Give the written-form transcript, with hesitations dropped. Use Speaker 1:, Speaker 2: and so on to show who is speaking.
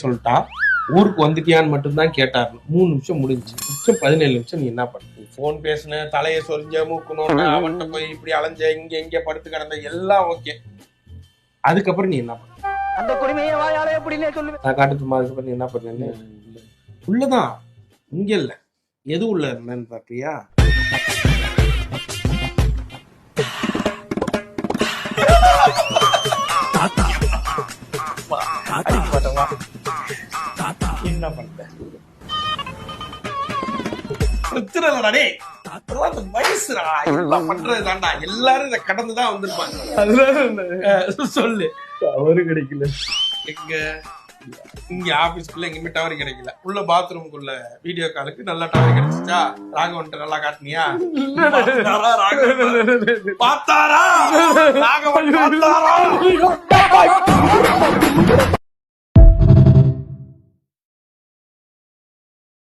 Speaker 1: சொல்லிட்டான். ஊருக்கு வந்துட்டியான்னு மட்டும்தான் கேட்டாரு. 3 நிமிஷம் முடிஞ்சு. மிச்சம் 17 நிமிஷம் நீ என்ன பண்ண? போன் பேசுன, தலையை சொரிஞ்ச, மூக்கணும், அவன்கிட்ட போய் இப்படி அலைஞ்ச, இங்க படுத்து கிடந்த, எல்லாம் ஓகே. அதுக்கப்புறம் நீ என்ன பண்ண?
Speaker 2: அந்த குடிமையை வாயாலே எப்படின்னே சொல்லு.
Speaker 1: நான் காட்டுமா? அதுக்கப்புறம் நீ என்ன பண்ணேன்னு உள்ளதான், இங்க இல்ல, எது உள்ள இருந்தேன்னு பாத்தியா? என்ன பண்ண? பண்றதுதான்டா, எல்லாரும் இதை கடந்துதான் வந்திருப்பாங்க. சொல்லு.
Speaker 3: அவரு கிடைக்கல.
Speaker 1: எங்க இங்க ஆபீஸ்க்குள்ள எங்கேயுமே டவர் கிடைக்கல. உள்ள பாத்ரூம்குள்ள வீடியோ காலுக்கு நல்லா டவர் கிடைச்சிச்சா? ராகவன்ட்ட நல்லா காட்டினியா? பார்த்தாரா? ராகவன் பார்த்தாரா?